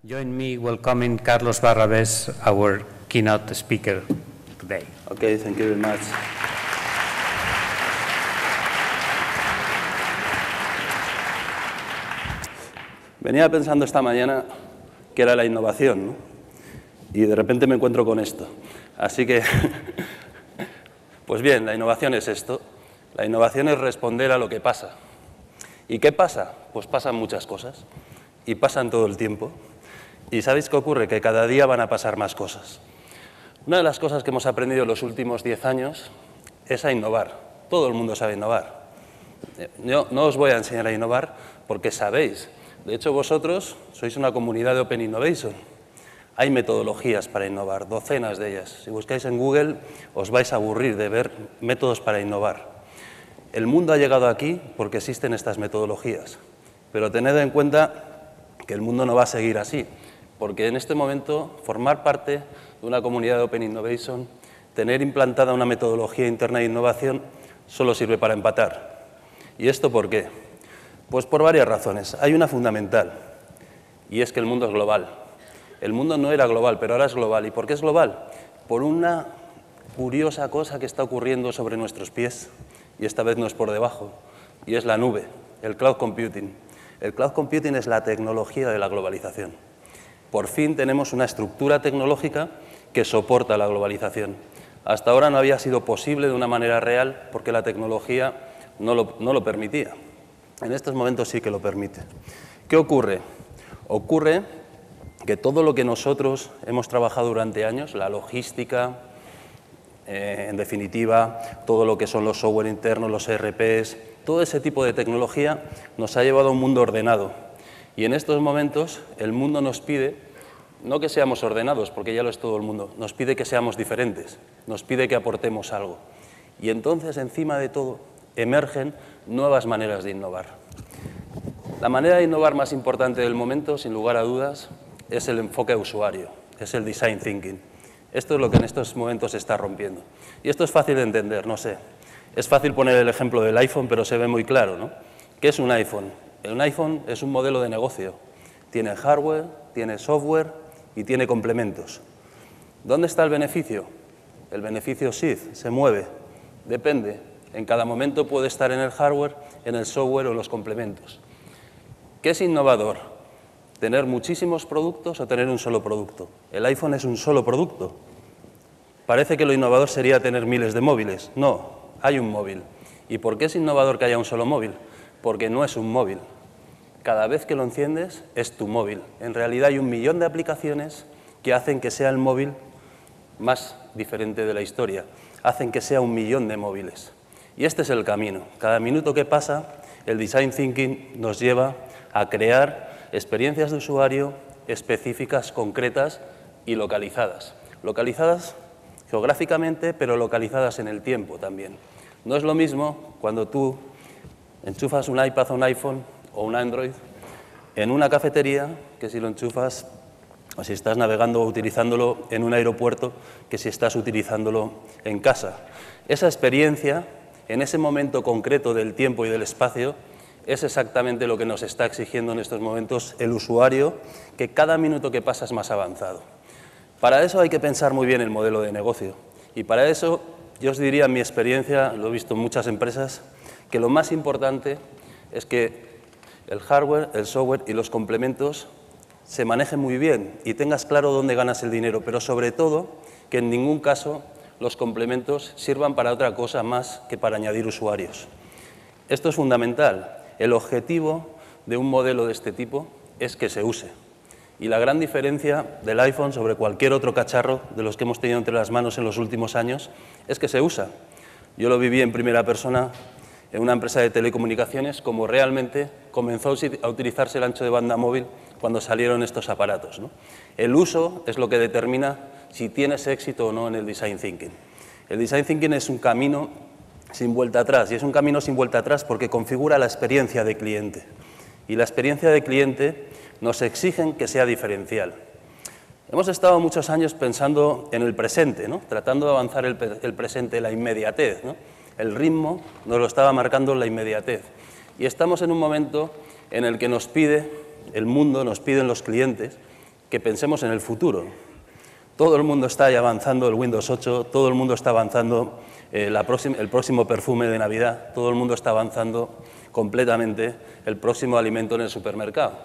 Join me welcoming Carlos Barrabés, our keynote speaker today. Okay, thank you very much. Venía pensando esta mañana que era la innovación, ¿no? Y de repente me encuentro con esto. Así que, pues bien, la innovación es esto. La innovación es responder a lo que pasa. ¿Y qué pasa? Pues pasan muchas cosas. Y pasan todo el tiempo. ¿Y sabéis qué ocurre? Que cada día van a pasar más cosas. Una de las cosas que hemos aprendido en los últimos 10 años es a innovar. Todo el mundo sabe innovar. Yo no os voy a enseñar a innovar porque sabéis. De hecho, vosotros sois una comunidad de Open Innovation. Hay metodologías para innovar, docenas de ellas. Si buscáis en Google, os vais a aburrir de ver métodos para innovar. El mundo ha llegado aquí porque existen estas metodologías. Pero tened en cuenta que el mundo no va a seguir así. Porque en este momento, formar parte de una comunidad de Open Innovation, tener implantada una metodología interna de innovación, solo sirve para empatar. ¿Y esto por qué? Pues por varias razones. Hay una fundamental, y es que el mundo es global. El mundo no era global, pero ahora es global. ¿Y por qué es global? Por una curiosa cosa que está ocurriendo sobre nuestros pies, y esta vez no es por debajo, y es la nube, el cloud computing. El cloud computing es la tecnología de la globalización. Por fin tenemos una estructura tecnológica que soporta la globalización. Hasta ahora no había sido posible de una manera real porque la tecnología no lo permitía. En estos momentos sí que lo permite. ¿Qué ocurre? Ocurre que todo lo que nosotros hemos trabajado durante años, la logística, en definitiva, todo lo que son los software internos, los ERPs, todo ese tipo de tecnología nos ha llevado a un mundo ordenado. Y en estos momentos el mundo nos pide, no que seamos ordenados, porque ya lo es todo el mundo, nos pide que seamos diferentes, nos pide que aportemos algo. Y entonces, encima de todo, emergen nuevas maneras de innovar. La manera de innovar más importante del momento, sin lugar a dudas, es el enfoque a usuario, es el design thinking. Esto es lo que en estos momentos se está rompiendo. Y esto es fácil de entender, no sé. Es fácil poner el ejemplo del iPhone, pero se ve muy claro, ¿no? ¿Qué es un iPhone? Un iPhone es un modelo de negocio. Tiene hardware, tiene software y tiene complementos. ¿Dónde está el beneficio? El beneficio se mueve, depende. En cada momento puede estar en el hardware, en el software o en los complementos. ¿Qué es innovador? ¿Tener muchísimos productos o tener un solo producto? El iPhone es un solo producto. Parece que lo innovador sería tener miles de móviles. No, hay un móvil. ¿Y por qué es innovador que haya un solo móvil? Porque no es un móvil. Cada vez que lo enciendes es tu móvil. En realidad hay 1 millón de aplicaciones que hacen que sea el móvil más diferente de la historia. Hacen que sea 1 millón de móviles. Y este es el camino. Cada minuto que pasa, el design thinking nos lleva a crear experiencias de usuario específicas, concretas y localizadas. Localizadas geográficamente, pero localizadas en el tiempo también. No es lo mismo cuando tú enchufas un iPad o un iPhone o un Android en una cafetería que si lo enchufas o si estás navegando o utilizándolo en un aeropuerto que si estás utilizándolo en casa. Esa experiencia, en ese momento concreto del tiempo y del espacio, es exactamente lo que nos está exigiendo en estos momentos el usuario, que cada minuto que pasa es más avanzado. Para eso hay que pensar muy bien el modelo de negocio. Y para eso, yo os diría, en mi experiencia, lo he visto en muchas empresas, que lo más importante es que el hardware, el software y los complementos se manejen muy bien y tengas claro dónde ganas el dinero, pero sobre todo que en ningún caso los complementos sirvan para otra cosa más que para añadir usuarios. Esto es fundamental. El objetivo de un modelo de este tipo es que se use. Y la gran diferencia del iPhone sobre cualquier otro cacharro de los que hemos tenido entre las manos en los últimos años es que se usa. Yo lo viví en primera persona en una empresa de telecomunicaciones como realmente comenzó a utilizarse el ancho de banda móvil cuando salieron estos aparatos, ¿no? El uso es lo que determina si tienes éxito o no en el design thinking. El design thinking es un camino sin vuelta atrás, y es un camino sin vuelta atrás porque configura la experiencia de cliente. Y la experiencia de cliente nos exigen que sea diferencial. Hemos estado muchos años pensando en el presente, ¿no? Tratando de avanzar el presente, la inmediatez, ¿no? El ritmo nos lo estaba marcando la inmediatez. Y estamos en un momento en el que nos pide el mundo, nos piden los clientes, que pensemos en el futuro. Todo el mundo está avanzando el Windows 8, todo el mundo está avanzando el próximo perfume de Navidad, todo el mundo está avanzando completamente el próximo alimento en el supermercado.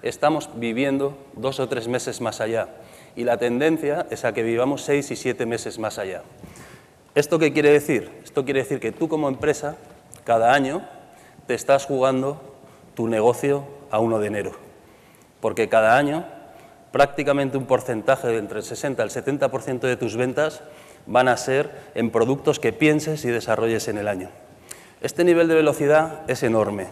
Estamos viviendo 2 o 3 meses más allá y la tendencia es a que vivamos 6 y 7 meses más allá. ¿Esto qué quiere decir? Esto quiere decir que tú como empresa, cada año, te estás jugando tu negocio a 1 de enero, porque cada año prácticamente un porcentaje de entre el 60 y el 70% de tus ventas van a ser en productos que pienses y desarrolles en el año. Este nivel de velocidad es enorme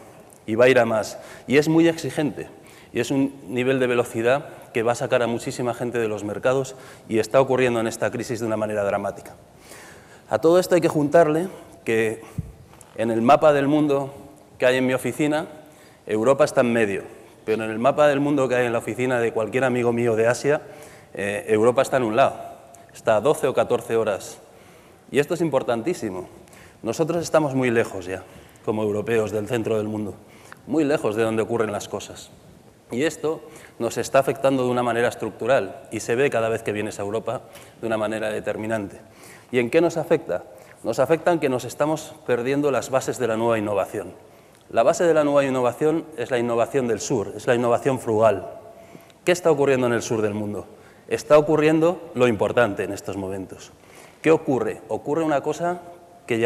y va a ir a más y es muy exigente y es un nivel de velocidad que va a sacar a muchísima gente de los mercados y está ocurriendo en esta crisis de una manera dramática. A todo esto hay que juntarle que en el mapa del mundo que hay en mi oficina, Europa está en medio. Pero en el mapa del mundo que hay en la oficina de cualquier amigo mío de Asia, Europa está en un lado, está a 12 o 14 horas. Y esto es importantísimo. Nosotros estamos muy lejos ya, como europeos, del centro del mundo, muy lejos de donde ocurren las cosas. Y esto nos está afectando de una manera estructural y se ve cada vez que vienes a Europa de una manera determinante. ¿Y en qué nos afecta? Nos afecta en que nos estamos perdiendo las bases de la nueva innovación. La base de la nueva innovación es la innovación del sur, es la innovación frugal. ¿Qué está ocurriendo en el sur del mundo? Está ocurriendo lo importante en estos momentos. ¿Qué ocurre? Ocurre una cosa que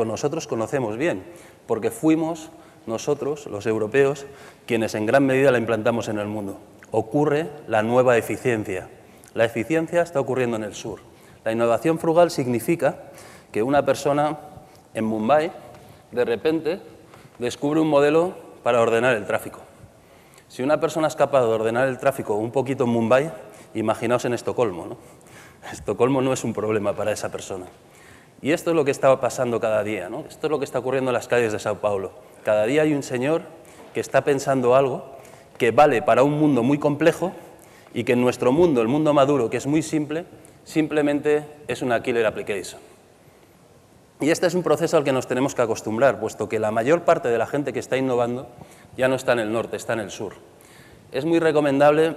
nosotros conocemos bien, porque fuimos nosotros, los europeos, quienes en gran medida la implantamos en el mundo. Ocurre la nueva eficiencia. La eficiencia está ocurriendo en el sur. La innovación frugal significa que una persona en Mumbai, de repente, descubre un modelo para ordenar el tráfico. Si una persona es capaz de ordenar el tráfico un poquito en Mumbai, imaginaos en Estocolmo, ¿no? Estocolmo no es un problema para esa persona. Y esto es lo que está pasando cada día, ¿no? Esto es lo que está ocurriendo en las calles de Sao Paulo. Cada día hay un señor que está pensando algo que vale para un mundo muy complejo y que en nuestro mundo, el mundo maduro, que es muy simple, simplemente es una killer application. Y este es un proceso al que nos tenemos que acostumbrar, puesto que la mayor parte de la gente que está innovando ya no está en el norte, está en el sur. Es muy recomendable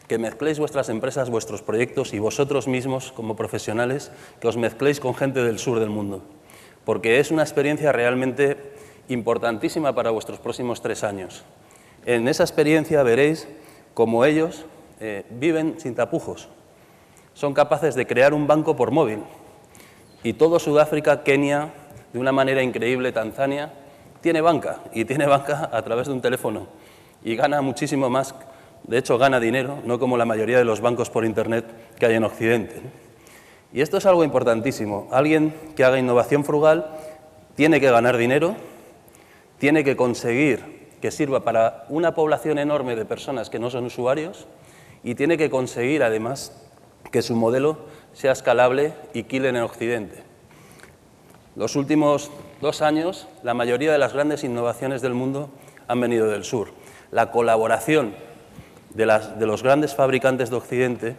que mezcléis vuestras empresas, vuestros proyectos y vosotros mismos, como profesionales, que os mezcléis con gente del sur del mundo, porque es una experiencia realmente importantísima para vuestros próximos 3 años. En esa experiencia veréis cómo ellos viven sin tapujos. Son capaces de crear un banco por móvil. Y todo Sudáfrica, Kenia, de una manera increíble, Tanzania, tiene banca, y tiene banca a través de un teléfono, y gana muchísimo más, de hecho gana dinero, no como la mayoría de los bancos por Internet que hay en Occidente. Y esto es algo importantísimo. Alguien que haga innovación frugal tiene que ganar dinero, tiene que conseguir que sirva para una población enorme de personas que no son usuarios, y tiene que conseguir, además, que su modelo sea escalable y killer en Occidente. Los últimos 2 años, la mayoría de las grandes innovaciones del mundo han venido del sur. La colaboración de los grandes fabricantes de Occidente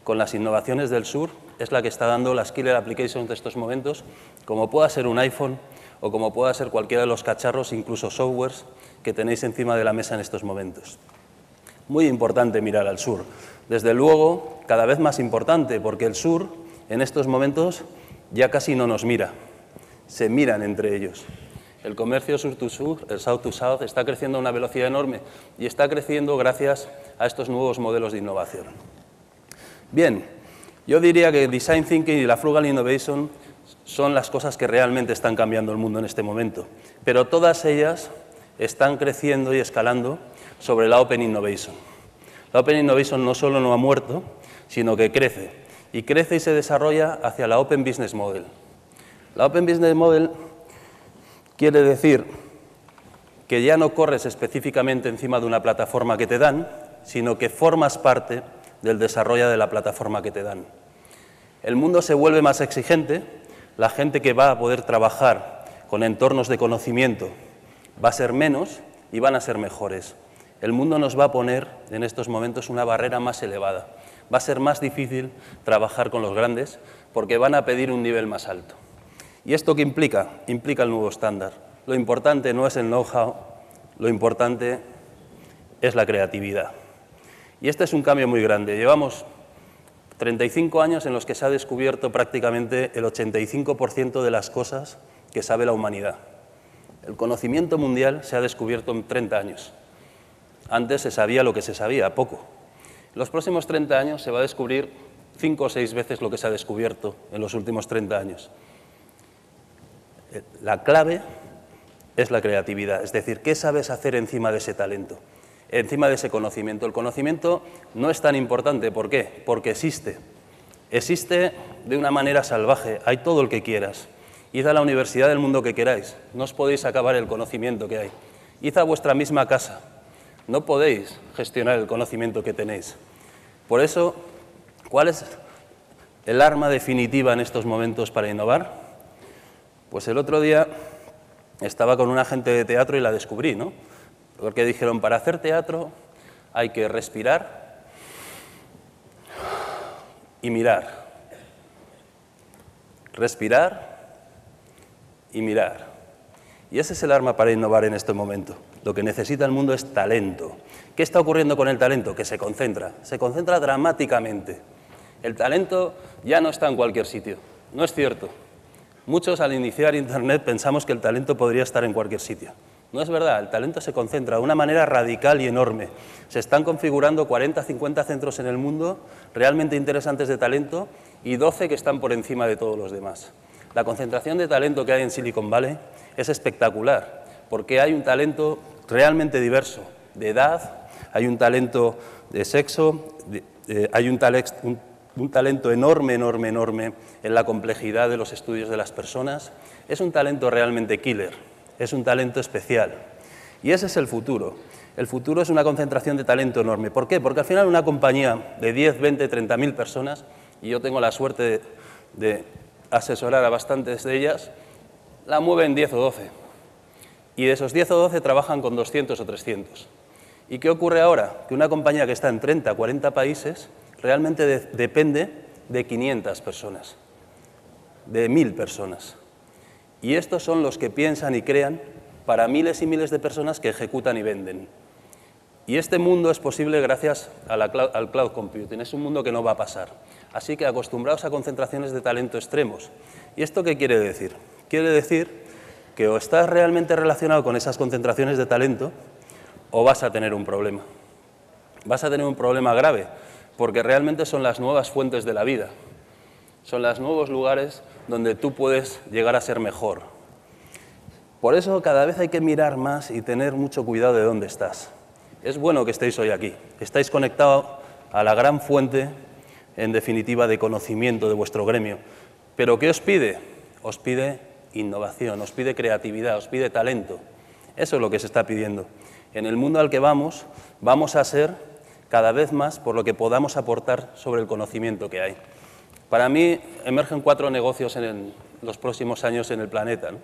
con las innovaciones del sur es la que está dando las killer applications de estos momentos, como pueda ser un iPhone o como pueda ser cualquiera de los cacharros, incluso softwares, que tenéis encima de la mesa en estos momentos. Muy importante mirar al sur. Desde luego, cada vez más importante, porque el sur, en estos momentos, ya casi no nos mira. Se miran entre ellos. El comercio sur-to-sur, el south-to-south, está creciendo a una velocidad enorme y está creciendo gracias a estos nuevos modelos de innovación. Bien, yo diría que Design Thinking y la Frugal Innovation son las cosas que realmente están cambiando el mundo en este momento, pero todas ellas están creciendo y escalando sobre la Open Innovation. La Open Innovation no solo no ha muerto, sino que crece, y crece y se desarrolla hacia la Open Business Model. La Open Business Model quiere decir que ya no corres específicamente encima de una plataforma que te dan, sino que formas parte del desarrollo de la plataforma que te dan. El mundo se vuelve más exigente, la gente que va a poder trabajar con entornos de conocimiento va a ser menos y van a ser mejores. El mundo nos va a poner en estos momentos una barrera más elevada. Va a ser más difícil trabajar con los grandes porque van a pedir un nivel más alto. ¿Y esto qué implica? Implica el nuevo estándar. Lo importante no es el know-how, lo importante es la creatividad. Y este es un cambio muy grande. Llevamos 35 años en los que se ha descubierto prácticamente el 85% de las cosas que sabe la humanidad. El conocimiento mundial se ha descubierto en 30 años. Antes se sabía lo que se sabía, poco. En los próximos 30 años se va a descubrir 5 o 6 veces lo que se ha descubierto en los últimos 30 años. La clave es la creatividad, es decir, ¿qué sabes hacer encima de ese talento? Encima de ese conocimiento. El conocimiento no es tan importante. ¿Por qué? Porque existe. Existe de una manera salvaje. Hay todo el que quieras. Id a la universidad del mundo que queráis. No os podéis acabar el conocimiento que hay. Id a vuestra misma casa. No podéis gestionar el conocimiento que tenéis. Por eso, ¿cuál es el arma definitiva en estos momentos para innovar? Pues el otro día estaba con un agente de teatro y la descubrí, ¿no? Porque dijeron, para hacer teatro hay que respirar y mirar. Respirar y mirar. Y ese es el arma para innovar en este momento. Lo que necesita el mundo es talento. ¿Qué está ocurriendo con el talento? Que se concentra dramáticamente. El talento ya no está en cualquier sitio. No es cierto. Muchos al iniciar Internet pensamos que el talento podría estar en cualquier sitio. No es verdad, el talento se concentra de una manera radical y enorme. Se están configurando 40, 50 centros en el mundo realmente interesantes de talento y 12 que están por encima de todos los demás. La concentración de talento que hay en Silicon Valley es espectacular, porque hay un talento realmente diverso, de edad, hay un talento de sexo, hay un talento enorme, enorme, enorme en la complejidad de los estudios de las personas. Es un talento realmente killer. Es un talento especial. Y ese es el futuro. El futuro es una concentración de talento enorme. ¿Por qué? Porque al final una compañía de 10, 20, 30.000 personas, y yo tengo la suerte de asesorar a bastantes de ellas, la mueven 10 o 12. Y de esos 10 o 12 trabajan con 200 o 300. ¿Y qué ocurre ahora? Que una compañía que está en 30, 40 países realmente depende de 500 personas, de 1.000 personas. Y estos son los que piensan y crean para miles y miles de personas que ejecutan y venden. Y este mundo es posible gracias al cloud computing. Es un mundo que no va a pasar. Así que acostumbraos a concentraciones de talento extremos. ¿Y esto qué quiere decir? Quiere decir que o estás realmente relacionado con esas concentraciones de talento o vas a tener un problema. Vas a tener un problema grave, porque realmente son las nuevas fuentes de la vida. Son los nuevos lugares donde tú puedes llegar a ser mejor. Por eso cada vez hay que mirar más y tener mucho cuidado de dónde estás. Es bueno que estéis hoy aquí. Estáis conectados a la gran fuente, en definitiva, de conocimiento de vuestro gremio. ¿Pero qué os pide? Os pide innovación, os pide creatividad, os pide talento. Eso es lo que se está pidiendo. En el mundo al que vamos a ser cada vez más por lo que podamos aportar sobre el conocimiento que hay. Para mí emergen 4 negocios en los próximos años en el planeta, ¿no?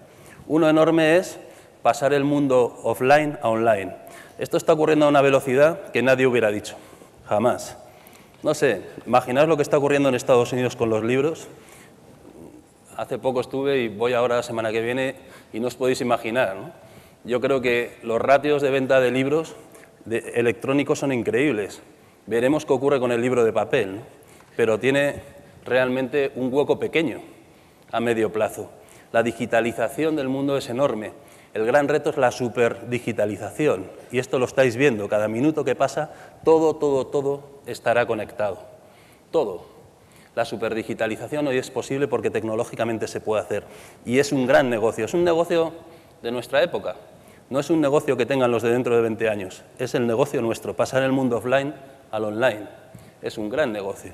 Uno enorme es pasar el mundo offline a online. Esto está ocurriendo a una velocidad que nadie hubiera dicho, jamás. No sé, imaginaos lo que está ocurriendo en Estados Unidos con los libros. Hace poco estuve y voy ahora la semana que viene y no os podéis imaginar, ¿no? Yo creo que los ratios de venta de libros electrónicos son increíbles. Veremos qué ocurre con el libro de papel, ¿no? Pero tiene realmente un hueco pequeño a medio plazo. La digitalización del mundo es enorme. El gran reto es la superdigitalización. Y esto lo estáis viendo. Cada minuto que pasa, todo estará conectado. Todo. La superdigitalización hoy es posible porque tecnológicamente se puede hacer. Y es un gran negocio. Es un negocio de nuestra época. No es un negocio que tengan los de dentro de 20 años. Es el negocio nuestro. Pasar el mundo offline al online. Es un gran negocio.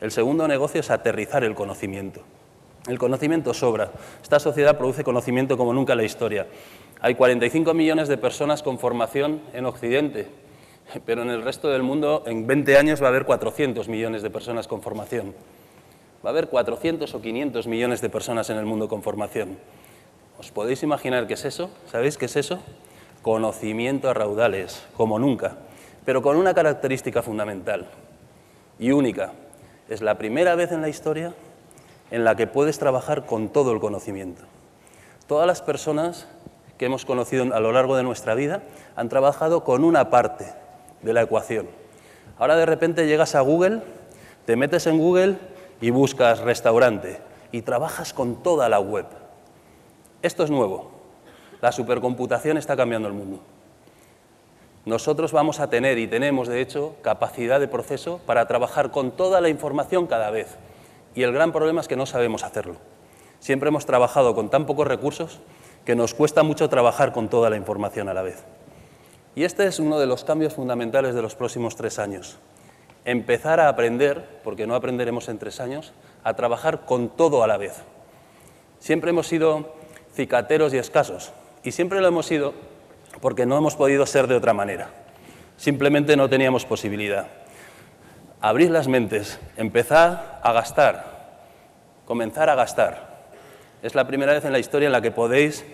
El segundo negocio es aterrizar el conocimiento. El conocimiento sobra. Esta sociedad produce conocimiento como nunca en la historia. Hay 45 millones de personas con formación en Occidente, pero en el resto del mundo en 20 años va a haber 400 millones de personas con formación. Va a haber 400 o 500 millones de personas en el mundo con formación. ¿Os podéis imaginar qué es eso? ¿Sabéis qué es eso? Conocimiento a raudales, como nunca, pero con una característica fundamental y única. Es la primera vez en la historia en la que puedes trabajar con todo el conocimiento. Todas las personas que hemos conocido a lo largo de nuestra vida han trabajado con una parte de la ecuación. Ahora de repente llegas a Google, te metes en Google y buscas restaurante y trabajas con toda la web. Esto es nuevo. La supercomputación está cambiando el mundo. Nosotros vamos a tener, y tenemos de hecho, capacidad de proceso para trabajar con toda la información cada vez. Y el gran problema es que no sabemos hacerlo. Siempre hemos trabajado con tan pocos recursos que nos cuesta mucho trabajar con toda la información a la vez. Y este es uno de los cambios fundamentales de los próximos 3 años. Empezar a aprender, porque no aprenderemos en 3 años, a trabajar con todo a la vez. Siempre hemos sido cicateros y escasos, y siempre lo hemos sido porque no hemos podido ser de otra manera. Simplemente no teníamos posibilidad. Abrid las mentes, empezad a gastar, comenzar a gastar. Es la primera vez en la historia en la que podéis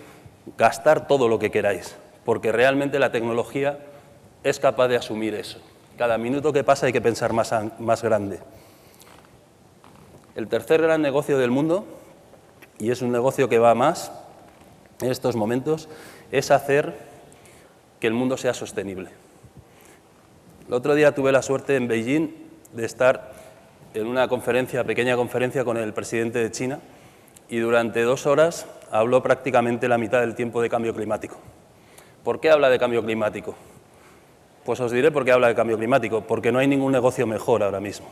gastar todo lo que queráis, porque realmente la tecnología es capaz de asumir eso. Cada minuto que pasa hay que pensar más grande. El tercer gran negocio del mundo, y es un negocio que va a más en estos momentos, es hacer que el mundo sea sostenible. El otro día tuve la suerte en Beijing de estar en una pequeña conferencia con el presidente de China, y durante 2 horas habló prácticamente la mitad del tiempo de cambio climático. ¿Por qué habla de cambio climático? Pues os diré por qué habla de cambio climático, porque no hay ningún negocio mejor ahora mismo.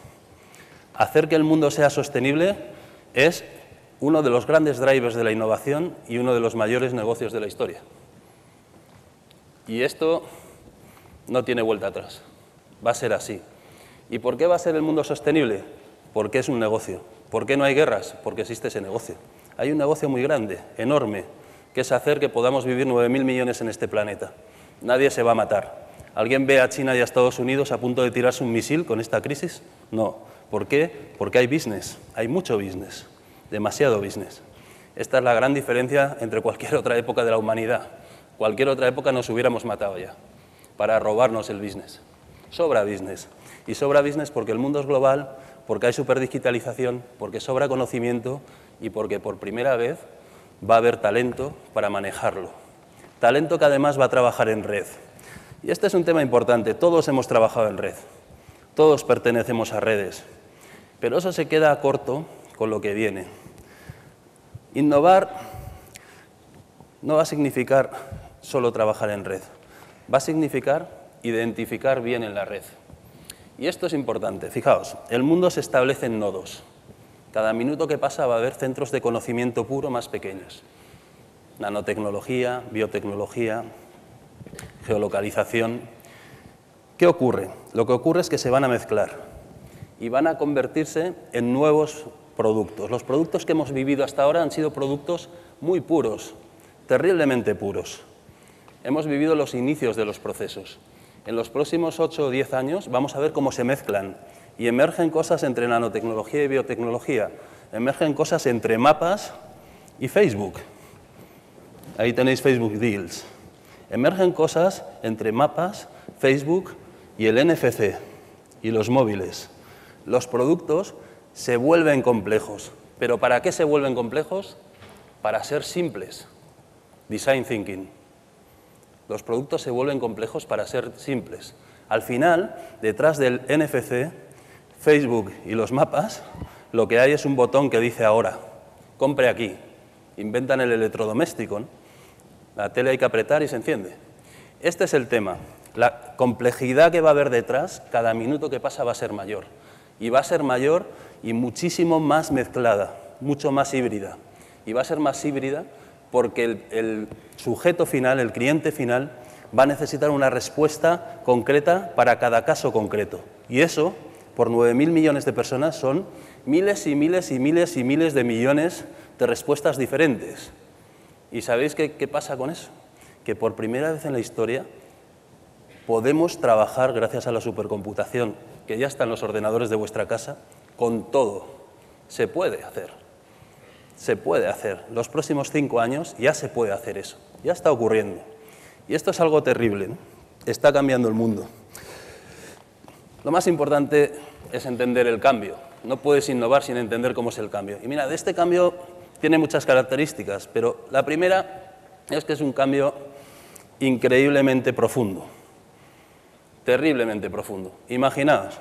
Hacer que el mundo sea sostenible es uno de los grandes drivers de la innovación y uno de los mayores negocios de la historia. Y esto no tiene vuelta atrás, va a ser así. ¿Y por qué va a ser el mundo sostenible? Porque es un negocio. ¿Por qué no hay guerras? Porque existe ese negocio. Hay un negocio muy grande, enorme, que es hacer que podamos vivir 9.000 millones en este planeta. Nadie se va a matar. ¿Alguien ve a China y a Estados Unidos a punto de tirarse un misil con esta crisis? No. ¿Por qué? Porque hay business, hay mucho business, demasiado business. Esta es la gran diferencia entre cualquier otra época de la humanidad. Cualquier otra época nos hubiéramos matado ya para robarnos el business. Sobra business. Y sobra business porque el mundo es global, porque hay superdigitalización, porque sobra conocimiento y porque por primera vez va a haber talento para manejarlo. Talento que además va a trabajar en red. Y este es un tema importante. Todos hemos trabajado en red. Todos pertenecemos a redes. Pero eso se queda corto con lo que viene. Innovar no va a significar solo trabajar en red. Va a significar identificar bien en la red. Y esto es importante. Fijaos, el mundo se establece en nodos. Cada minuto que pasa va a haber centros de conocimiento puro más pequeños. Nanotecnología, biotecnología, geolocalización. ¿Qué ocurre? Lo que ocurre es que se van a mezclar y van a convertirse en nuevos productos. Los productos que hemos vivido hasta ahora han sido productos muy puros, terriblemente puros. Hemos vivido los inicios de los procesos. En los próximos 8 o 10 años vamos a ver cómo se mezclan y emergen cosas entre nanotecnología y biotecnología. Emergen cosas entre mapas y Facebook. Ahí tenéis Facebook Deals. Emergen cosas entre mapas, Facebook y el NFC y los móviles. Los productos se vuelven complejos. ¿Pero para qué se vuelven complejos? Para ser simples. Design thinking. Los productos se vuelven complejos para ser simples. Al final, detrás del NFC, Facebook y los mapas, lo que hay es un botón que dice ahora, compre aquí. Inventan el electrodoméstico, ¿no? La tele hay que apretar y se enciende. Este es el tema. La complejidad que va a haber detrás, cada minuto que pasa va a ser mayor. Y va a ser mayor y muchísimo más mezclada, mucho más híbrida. Y va a ser más híbrida porque el sujeto final, el cliente final, va a necesitar una respuesta concreta para cada caso concreto. Y eso, por 9.000 millones de personas, son miles y miles y miles y miles de millones de respuestas diferentes. ¿Y sabéis qué pasa con eso? Que por primera vez en la historia podemos trabajar, gracias a la supercomputación, que ya está en los ordenadores de vuestra casa, con todo. Se puede hacer. Se puede hacer. Los próximos 5 años ya se puede hacer eso. Ya está ocurriendo. Y esto es algo terrible, ¿no? Está cambiando el mundo. Lo más importante es entender el cambio. No puedes innovar sin entender cómo es el cambio. Y mira, de este cambio tiene muchas características, pero la primera es que es un cambio increíblemente profundo. terriblemente profundo. Imaginaos,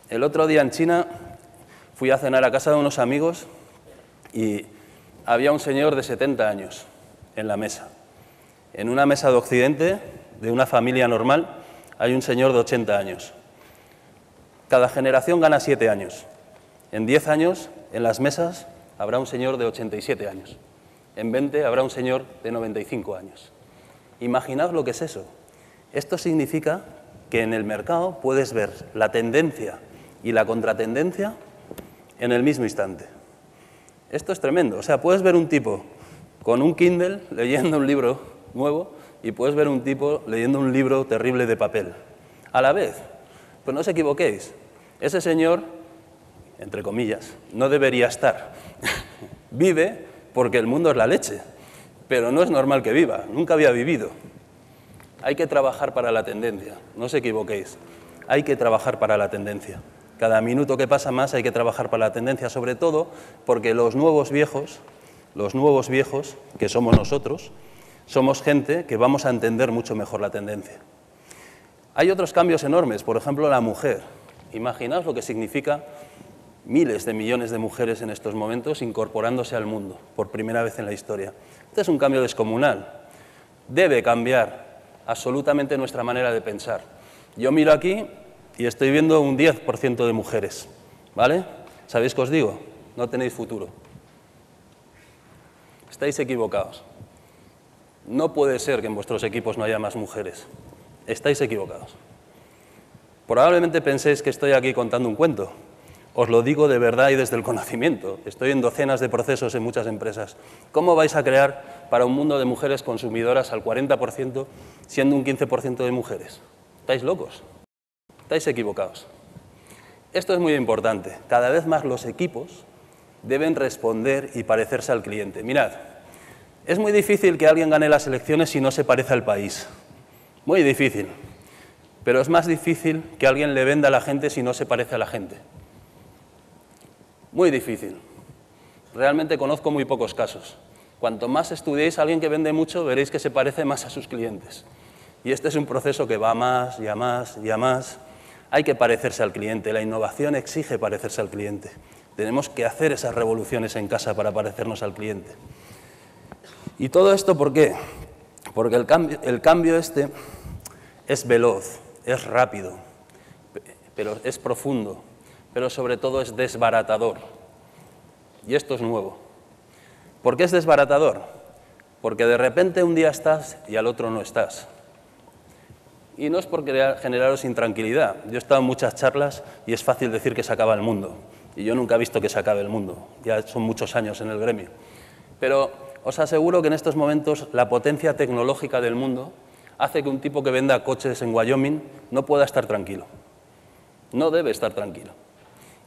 el otro día en China fui a cenar a casa de unos amigos y había un señor de 70 años en la mesa. En una mesa de Occidente, de una familia normal, hay un señor de 80 años. Cada generación gana 7 años. En 10 años, en las mesas, habrá un señor de 87 años. En 20 habrá un señor de 95 años. Imaginaos lo que es eso. Esto significa que en el mercado puedes ver la tendencia y la contratendencia en el mismo instante. Esto es tremendo. O sea, puedes ver un tipo con un Kindle leyendo un libro nuevo y puedes ver un tipo leyendo un libro terrible de papel. A la vez. Pues no os equivoquéis. Ese señor, entre comillas, no debería estar. Vive porque el mundo es la leche, pero no es normal que viva. Nunca había vivido. Hay que trabajar para la tendencia. No os equivoquéis. Hay que trabajar para la tendencia. Cada minuto que pasa más hay que trabajar para la tendencia, sobre todo porque los nuevos viejos, que somos nosotros, somos gente que vamos a entender mucho mejor la tendencia. Hay otros cambios enormes, por ejemplo, la mujer. Imaginaos lo que significa miles de millones de mujeres en estos momentos incorporándose al mundo por primera vez en la historia. Este es un cambio descomunal. Debe cambiar absolutamente nuestra manera de pensar. Yo miro aquí y estoy viendo un 10% de mujeres, ¿vale? ¿Sabéis qué os digo? No tenéis futuro. Estáis equivocados. No puede ser que en vuestros equipos no haya más mujeres. Estáis equivocados. Probablemente penséis que estoy aquí contando un cuento. Os lo digo de verdad y desde el conocimiento. Estoy en docenas de procesos en muchas empresas. ¿Cómo vais a crear para un mundo de mujeres consumidoras al 40% siendo un 15% de mujeres? ¿Estáis locos? Estáis equivocados. Esto es muy importante. Cada vez más los equipos deben responder y parecerse al cliente. Mirad, es muy difícil que alguien gane las elecciones si no se parece al país. Muy difícil. Pero es más difícil que alguien le venda a la gente si no se parece a la gente. Muy difícil. Realmente conozco muy pocos casos. Cuanto más estudiéis a alguien que vende mucho, veréis que se parece más a sus clientes. Y este es un proceso que va a más y a más y a más. Hay que parecerse al cliente. La innovación exige parecerse al cliente. Tenemos que hacer esas revoluciones en casa para parecernos al cliente. ¿Y todo esto por qué? Porque el cambio este es veloz, es rápido, pero es profundo, pero sobre todo es desbaratador. Y esto es nuevo. ¿Por qué es desbaratador? Porque de repente un día estás y al otro no estás. Y no es por generaros intranquilidad. Yo he estado en muchas charlas y es fácil decir que se acaba el mundo. Y yo nunca he visto que se acabe el mundo. Ya son muchos años en el gremio. Pero os aseguro que en estos momentos la potencia tecnológica del mundo hace que un tipo que venda coches en Wyoming no pueda estar tranquilo. No debe estar tranquilo.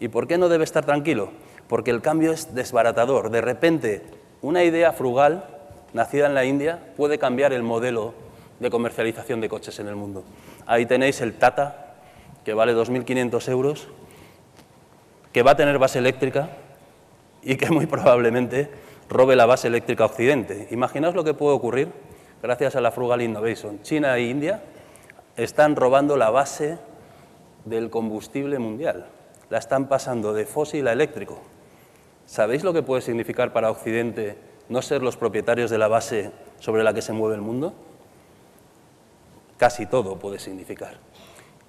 ¿Y por qué no debe estar tranquilo? Porque el cambio es desbaratador. De repente, una idea frugal, nacida en la India, puede cambiar el modelo de comercialización de coches en el mundo. Ahí tenéis el Tata, que vale 2.500 euros, que va a tener base eléctrica y que muy probablemente robe la base eléctrica a Occidente. Imaginaos lo que puede ocurrir gracias a la Frugal Innovation. China e India están robando la base del combustible mundial. La están pasando de fósil a eléctrico. ¿Sabéis lo que puede significar para Occidente no ser los propietarios de la base sobre la que se mueve el mundo? Casi todo puede significar.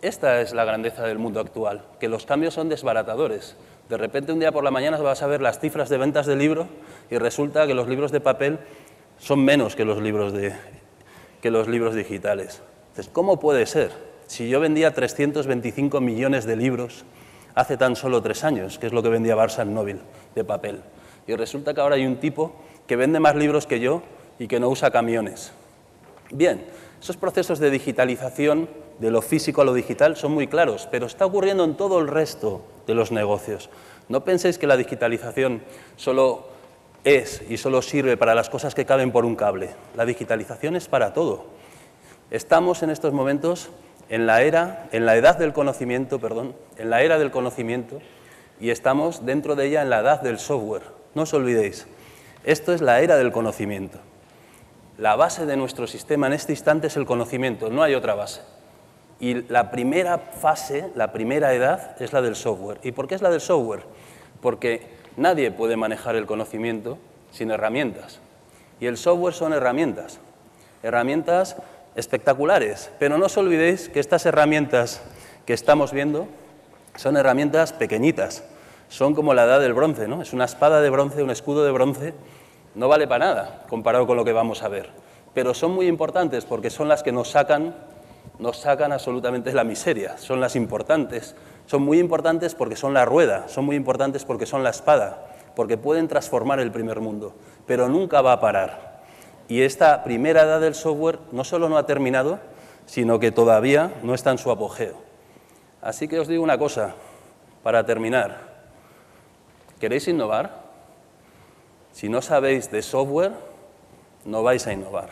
Esta es la grandeza del mundo actual, que los cambios son desbaratadores. De repente un día por la mañana vas a ver las cifras de ventas de libros y resulta que los libros de papel son menos que los libros digitales. Entonces, ¿cómo puede ser? Si yo vendía 325 millones de libros hace tan solo 3 años, que es lo que vendía Barnes & Noble de papel, y resulta que ahora hay un tipo que vende más libros que yo y que no usa camiones. Bien, esos procesos de digitalización de lo físico a lo digital son muy claros, pero está ocurriendo en todo el resto de los negocios. No penséis que la digitalización solo es y solo sirve para las cosas que caben por un cable. La digitalización es para todo. Estamos en estos momentos en la edad del conocimiento, y estamos dentro de ella en la edad del software. No os olvidéis, esto es la era del conocimiento. La base de nuestro sistema en este instante es el conocimiento, no hay otra base. Y la primera fase, la primera edad, es la del software. ¿Y por qué es la del software? Porque nadie puede manejar el conocimiento sin herramientas. Y el software son herramientas. Herramientas espectaculares. Pero no os olvidéis que estas herramientas que estamos viendo son herramientas pequeñitas. Son como la edad del bronce, ¿no? Es una espada de bronce, un escudo de bronce. No vale para nada comparado con lo que vamos a ver. Pero son muy importantes porque son las que nos sacan absolutamente de la miseria. Son las importantes. Son muy importantes porque son la rueda. Son muy importantes porque son la espada. Porque pueden transformar el primer mundo. Pero nunca va a parar. Y esta primera edad del software no solo no ha terminado, sino que todavía no está en su apogeo. Así que os digo una cosa, para terminar. ¿Queréis innovar? Si no sabéis de software, no vais a innovar.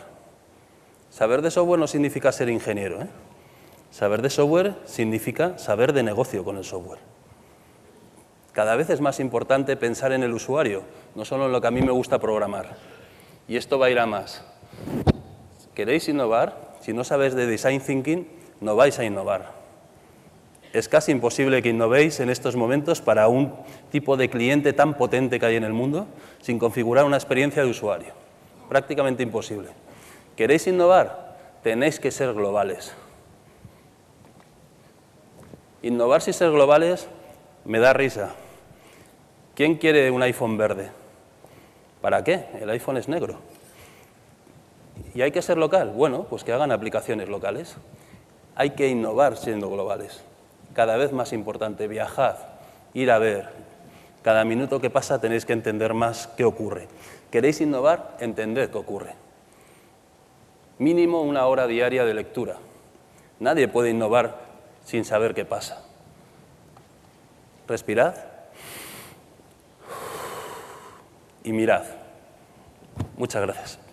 Saber de software no significa ser ingeniero, ¿eh? Saber de software significa saber de negocio con el software. Cada vez es más importante pensar en el usuario, no solo en lo que a mí me gusta programar. Y esto va a ir a más. ¿Queréis innovar? Si no sabéis de Design Thinking, no vais a innovar. Es casi imposible que innovéis en estos momentos para un tipo de cliente tan potente que hay en el mundo sin configurar una experiencia de usuario. Prácticamente imposible. ¿Queréis innovar? Tenéis que ser globales. Innovar sin ser globales me da risa. ¿Quién quiere un iPhone verde? ¿Para qué? El iPhone es negro. ¿Y hay que ser local? Bueno, pues que hagan aplicaciones locales. Hay que innovar siendo globales. Cada vez más importante, viajad, ir a ver. Cada minuto que pasa tenéis que entender más qué ocurre. ¿Queréis innovar? Entended qué ocurre. Mínimo 1 hora diaria de lectura. Nadie puede innovar sin saber qué pasa. Respirad y mirad. Muchas gracias.